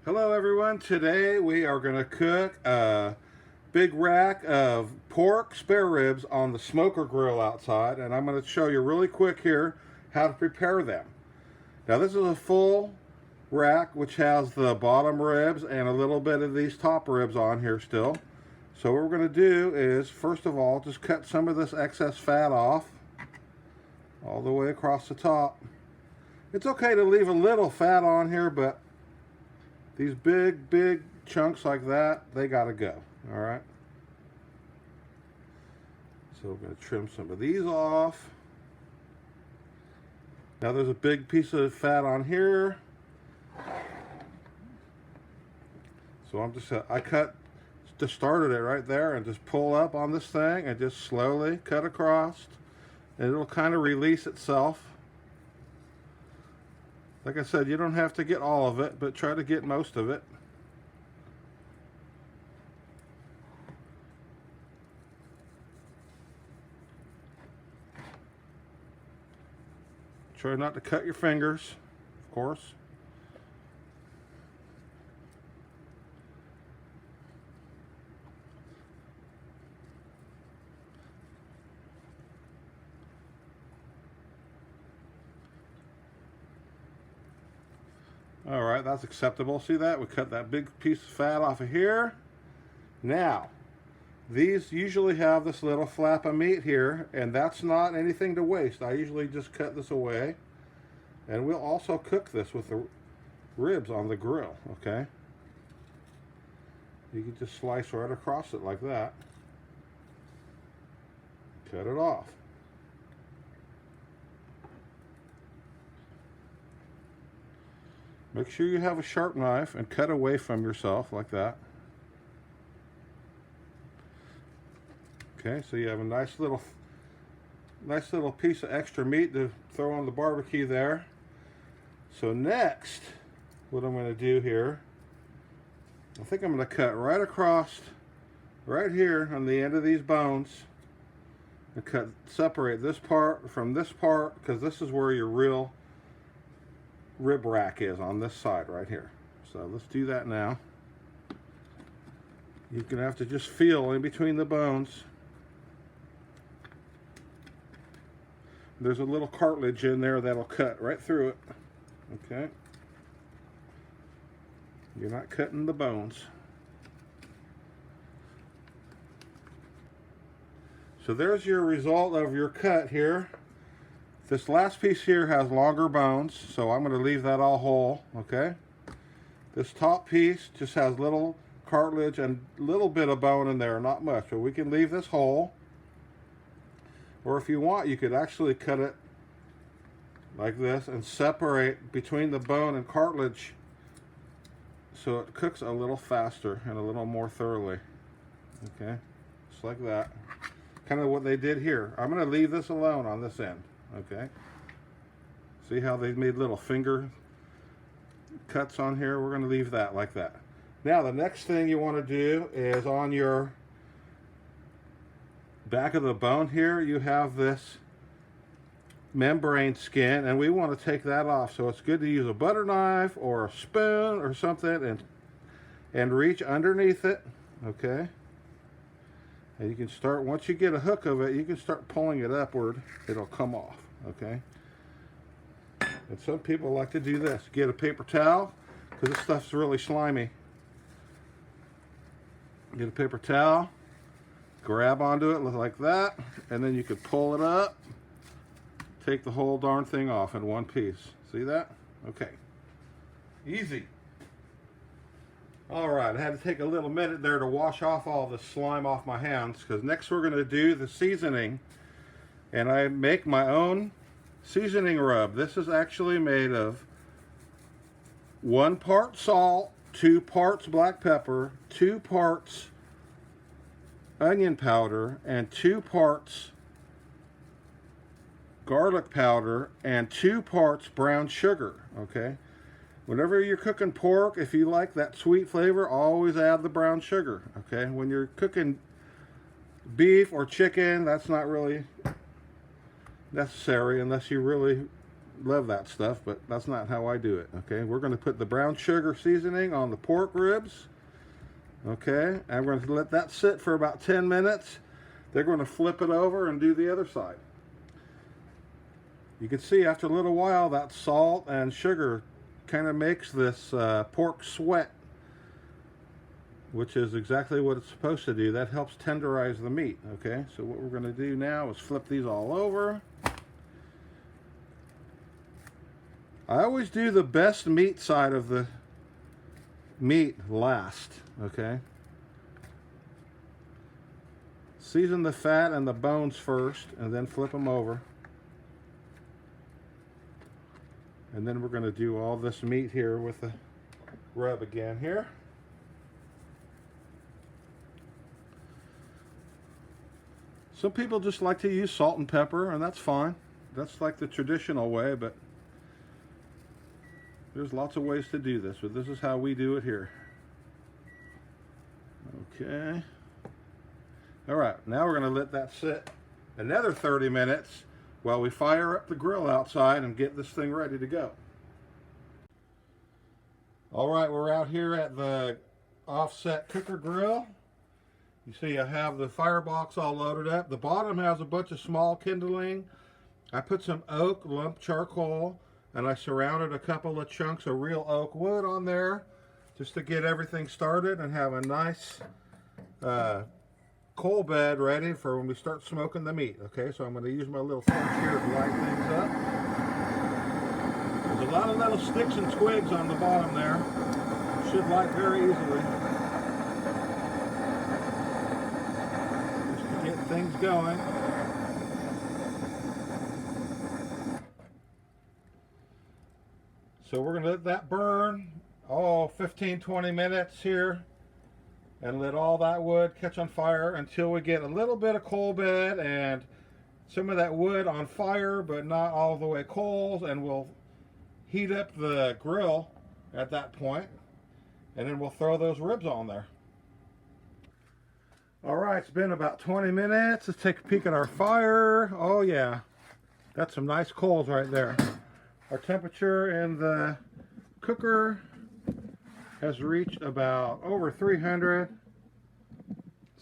Hello everyone, today we are going to cook a big rack of pork spare ribs on the smoker grill outside, and I'm going to show you really quick here how to prepare them. Now this is a full rack which has the bottom ribs and a little bit of these top ribs on here still. So what we're going to do is, first of all, just cut some of this excess fat off all the way across the top. It's okay to leave a little fat on here, but these big chunks like that, they gotta go, all right? So we're gonna trim some of these off. Now there's a big piece of fat on here. So I just started it right there and just pull up on this thing and just slowly cut across, and it'll kind of release itself. Like I said, you don't have to get all of it, but try to get most of it. Try not to cut your fingers, of course. All right, that's acceptable. See that? We cut that big piece of fat off of here. Now, these usually have this little flap of meat here, and that's not anything to waste. I usually just cut this away. And we'll also cook this with the ribs on the grill, okay? You can just slice right across it like that. Cut it off. Make sure you have a sharp knife and cut away from yourself like that. Okay, so you have a nice little piece of extra meat to throw on the barbecue there. So next, what I'm going to do here, I think I'm going to cut right across, right here on the end of these bones, and separate this part from this part, because this is where your real rib rack is, on this side right here. So let's do that now. You're going to have to just feel in between the bones. There's a little cartilage in there that'll cut right through it. Okay. You're not cutting the bones. So there's your result of your cut here. This last piece here has longer bones, so I'm going to leave that all whole, okay? This top piece just has little cartilage and a little bit of bone in there, not much, but we can leave this whole. Or if you want, you could actually cut it like this and separate between the bone and cartilage so it cooks a little faster and a little more thoroughly, okay? Just like that. Kind of what they did here. I'm going to leave this alone on this end. Okay, see how they made little finger cuts on here? We're going to leave that like that. Now the next thing you want to do is on your back of the bone here, you have this membrane skin, and we want to take that off. So it's good to use a butter knife or a spoon or something and reach underneath it, okay? And you can start, once you get a hook of it, you can start pulling it upward. It'll come off, okay? And some people like to do this. Get a paper towel, because this stuff's really slimy. Get a paper towel, grab onto it like that, and then you could pull it up, take the whole darn thing off in one piece. See that? Okay. Easy. All right, I had to take a little minute there to wash off all the slime off my hands, because next we're going to do the seasoning. And I make my own seasoning rub. This is actually made of 1 part salt, 2 parts black pepper, 2 parts onion powder, and 2 parts garlic powder, and 2 parts brown sugar, okay? Whenever you're cooking pork, if you like that sweet flavor, always add the brown sugar, okay? When you're cooking beef or chicken, that's not really necessary unless you really love that stuff, but that's not how I do it. Okay, we're going to put the brown sugar seasoning on the pork ribs. Okay, and we're going to let that sit for about 10 minutes. They're going to flip it over and do the other side. You can see after a little while that salt and sugar kind of makes this pork sweat, which is exactly what it's supposed to do. That helps tenderize the meat. Okay, so what we're going to do now is flip these all over. I always do the best meat side of the meat last. Okay, season the fat and the bones first and then flip them over. And then we're going to do all this meat here with the rub again here. Some people just like to use salt and pepper, and that's fine. That's like the traditional way, but there's lots of ways to do this, but this is how we do it here. Okay. All right, now we're going to let that sit another 30 minutes while we fire up the grill outside and get this thing ready to go. All right, we're out here at the offset cooker grill. You see I have the firebox all loaded up. The bottom has a bunch of small kindling. I put some oak lump charcoal and I surrounded a couple of chunks of real oak wood on there just to get everything started and have a nice coal bed ready for when we start smoking the meat. Okay, so I'm going to use my little torch here to light things up. There's a lot of little sticks and twigs on the bottom there. It should light very easily. Just to get things going. So we're going to let that burn 15-20 minutes here. And let all that wood catch on fire until we get a little bit of coal bed and some of that wood on fire, but not all the way coals. And we'll heat up the grill at that point, and then we'll throw those ribs on there. All right, it's been about 20 minutes. Let's take a peek at our fire. Oh yeah, that's some nice coals right there. Our temperature in the cooker has reached about over 300,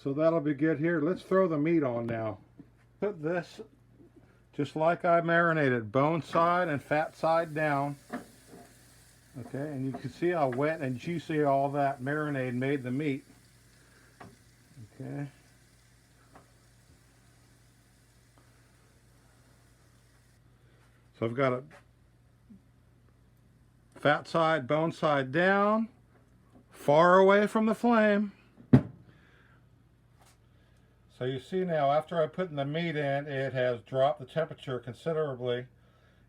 so that'll be good here. Let's throw the meat on now. Put this just like I marinated, bone side and fat side down. Okay, and you can see how wet and juicy all that marinade made the meat. Okay. So I've got a fat side, bone side down, far away from the flame. So you see now, after I put the meat in, it has dropped the temperature considerably.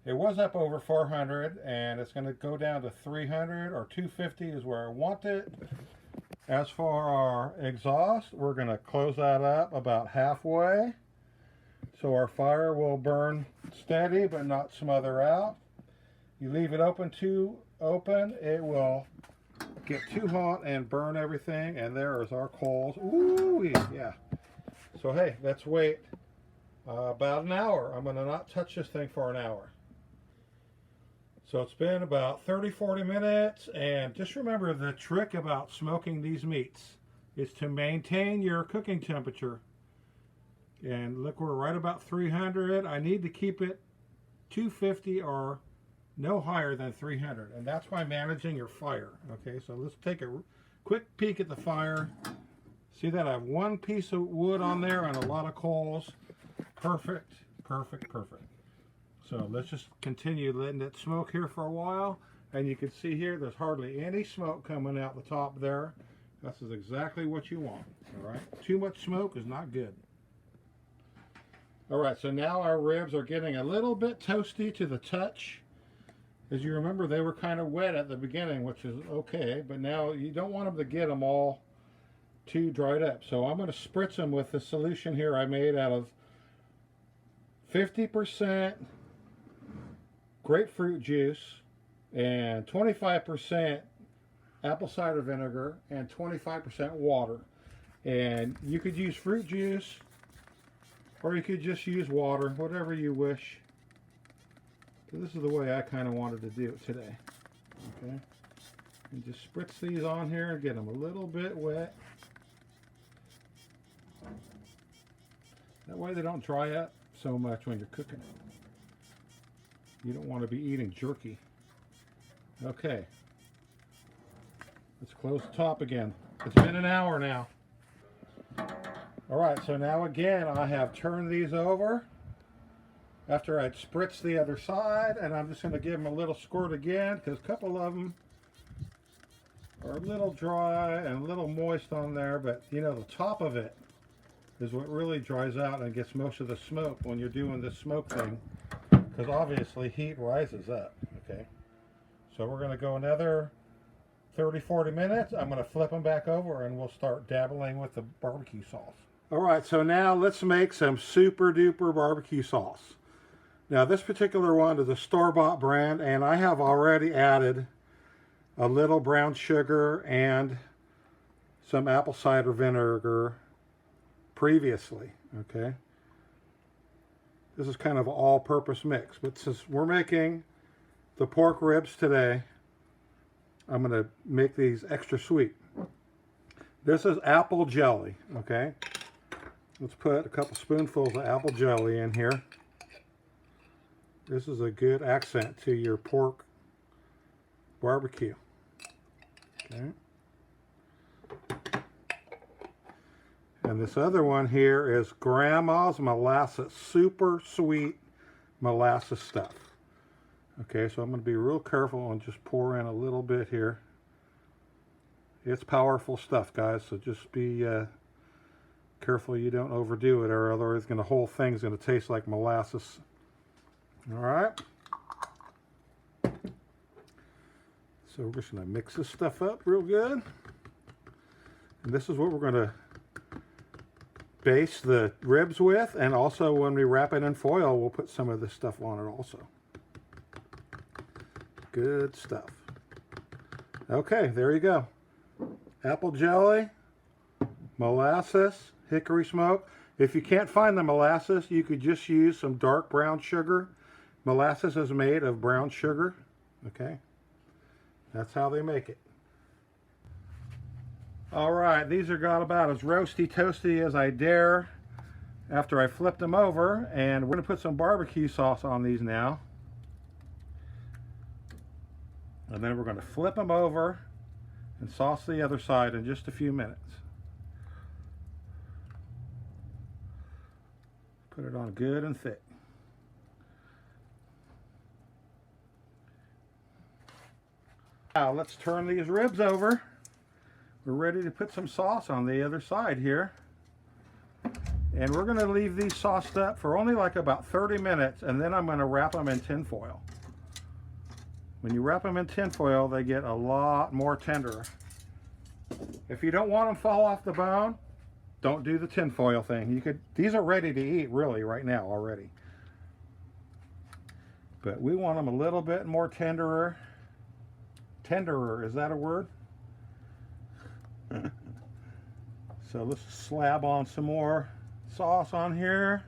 It was up over 400, and it's going to go down to 300 or 250 is where I want it. As for our exhaust, we're going to close that up about halfway, so our fire will burn steady but not smother out. You leave it open too open, it will get too hot and burn everything. And there is our coals. Ooh, yeah. So hey, let's wait about an hour. I'm going to not touch this thing for an hour. So it's been about 30-40 minutes, and just remember the trick about smoking these meats is to maintain your cooking temperature. And look, we're right about 300. I need to keep it 250 or no higher than 300, and that's by managing your fire. Okay, so let's take a quick peek at the fire. See that I have one piece of wood on there and a lot of coals. Perfect, perfect, perfect. So let's just continue letting it smoke here for a while, and you can see here there's hardly any smoke coming out the top there. This is exactly what you want. All right, too much smoke is not good. All right, so now our ribs are getting a little bit toasty to the touch. As you remember, they were kind of wet at the beginning, which is okay, but now you don't want them to get them all too dried up. So I'm going to spritz them with the solution here I made out of 50% grapefruit juice and 25% apple cider vinegar and 25% water. And you could use fruit juice, or you could just use water, whatever you wish. So this is the way I kind of wanted to do it today. Okay, and just spritz these on here and get them a little bit wet. That way they don't dry up so much when you're cooking it. You don't want to be eating jerky. Okay, let's close the top again. It's been an hour now. Alright, so now again I have turned these over after I'd spritzed the other side, and I'm just going to give them a little squirt again because a couple of them are a little dry and a little moist on there, but you know, the top of it is what really dries out and gets most of the smoke when you're doing this smoke thing, because obviously heat rises up. Okay, so we're going to go another 30-40 minutes. I'm going to flip them back over and we'll start dabbling with the barbecue sauce. Alright, so now let's make some super duper barbecue sauce. Now this particular one is a store-bought brand, and I have already added a little brown sugar and some apple cider vinegar previously. Okay, this is kind of an all-purpose mix, but since we're making the pork ribs today, I'm going to make these extra sweet. This is apple jelly. Okay, let's put a couple spoonfuls of apple jelly in here. This is a good accent to your pork barbecue. Okay. And this other one here is Grandma's molasses, super sweet molasses stuff. Okay, so I'm going to be real careful and just pour in a little bit here. It's powerful stuff, guys, so just be careful you don't overdo it, or otherwise the whole thing's going to taste like molasses. All right. So we're just going to mix this stuff up real good. And this is what we're going to baste the ribs with, and also when we wrap it in foil, we'll put some of this stuff on it also. Good stuff. Okay, there you go. Apple jelly, molasses, hickory smoke. If you can't find the molasses, you could just use some dark brown sugar. Molasses is made of brown sugar. Okay, that's how they make it. Alright, these are got about as roasty toasty as I dare after I flipped them over, and we're going to put some barbecue sauce on these now. And then we're going to flip them over and sauce the other side in just a few minutes. Put it on good and thick. Now let's turn these ribs over. We're ready to put some sauce on the other side here. And we're going to leave these sauced up for only like about 30 minutes, and then I'm going to wrap them in tin foil. When you wrap them in tin foil, they get a lot more tender. If you don't want them to fall off the bone, don't do the tin foil thing. These are ready to eat really right now already. But we want them a little bit more tenderer. Tenderer, is that a word? So let's slab on some more sauce on here.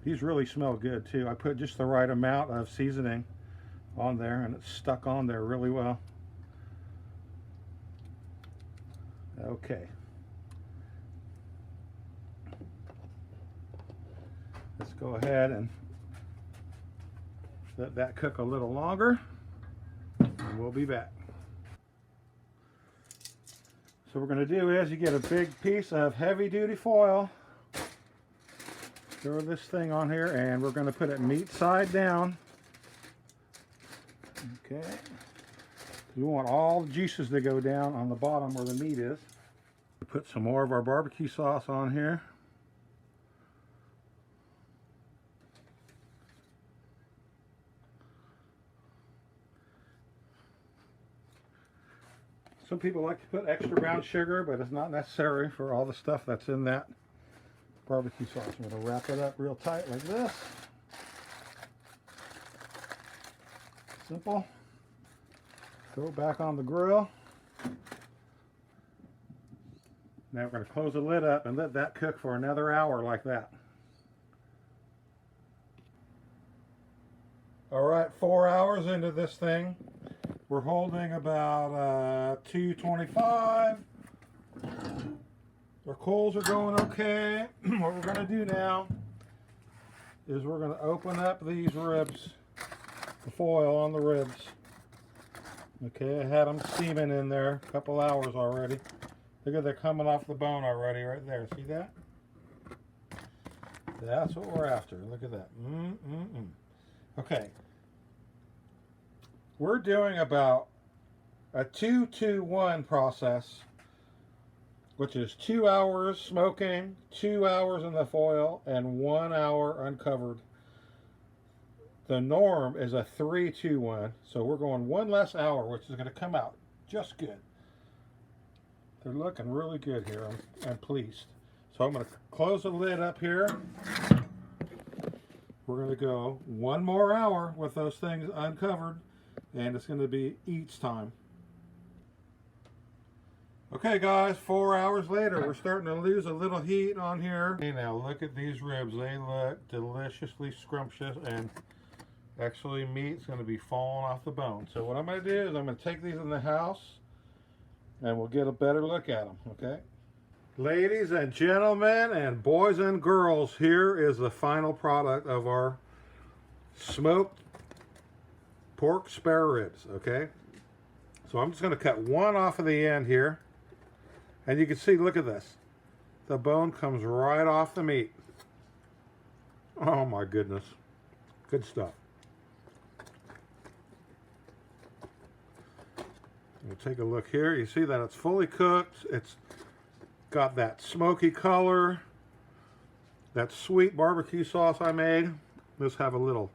These really smell good too. I put just the right amount of seasoning on there, and it's stuck on there really well. Okay. Let's go ahead and let that cook a little longer, and we'll be back. So what we're going to do is you get a big piece of heavy duty foil, throw this thing on here, and we're going to put it meat side down. Okay. We want all the juices to go down on the bottom where the meat is. Put some more of our barbecue sauce on here. Some people like to put extra brown sugar, but it's not necessary for all the stuff that's in that barbecue sauce. I'm going to wrap it up real tight like this. Simple. Throw it back on the grill. Now we're going to close the lid up and let that cook for another hour like that. All right, 4 hours into this thing. We're holding about 225. Our coals are going okay. What we're going to do now is we're going to open up these ribs, the foil on the ribs. Okay, I had them steaming in there a couple hours already. Look at, they're coming off the bone already right there. See that? That's what we're after. Look at that. Okay. We're doing about a 2-2-1 process, which is 2 hours smoking, 2 hours in the foil, and 1 hour uncovered. The norm is a 3-2-1, so we're going 1 less hour, which is going to come out just good. They're looking really good here. I'm pleased. So I'm going to close the lid up here. We're going to go 1 more hour with those things uncovered, and it's going to be each time. Okay guys, 4 hours later, we're starting to lose a little heat on here. Hey, now look at these ribs. They look deliciously scrumptious, and actually meat's going to be falling off the bone. So what I'm going to do is I'm going to take these in the house and we'll get a better look at them, okay? Ladies and gentlemen and boys and girls, here is the final product of our smoked pork spare ribs, okay? So I'm just going to cut one off of the end here. And you can see, look at this. The bone comes right off the meat. Oh my goodness. Good stuff. We'll take a look here. You see that it's fully cooked. It's got that smoky color. That sweet barbecue sauce I made. Let's have a little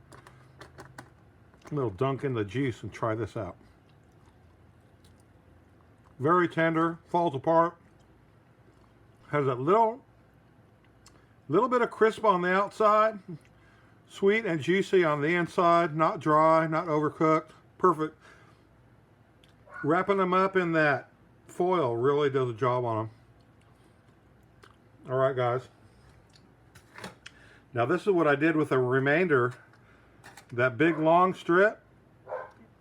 dunk in the juice and try this out. Very tender, falls apart. Has a little bit of crisp on the outside, sweet and juicy on the inside, not dry, not overcooked, perfect. Wrapping them up in that foil really does a job on them. All right, guys. Now this is what I did with the remainder. That big long strip,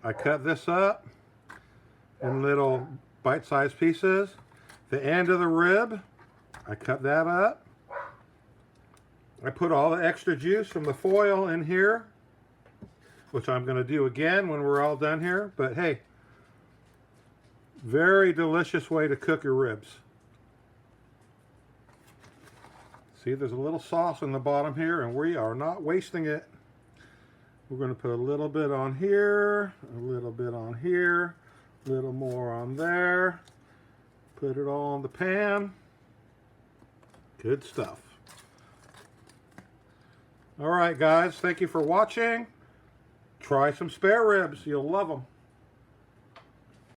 I cut this up in little bite-sized pieces. The end of the rib, I cut that up. I put all the extra juice from the foil in here, which I'm going to do again when we're all done here. But hey, very delicious way to cook your ribs. See, there's a little sauce in the bottom here, and we are not wasting it. We're going to put a little bit on here, a little bit on here, a little more on there. Put it all in the pan. Good stuff. All right, guys, thank you for watching. Try some spare ribs. You'll love them.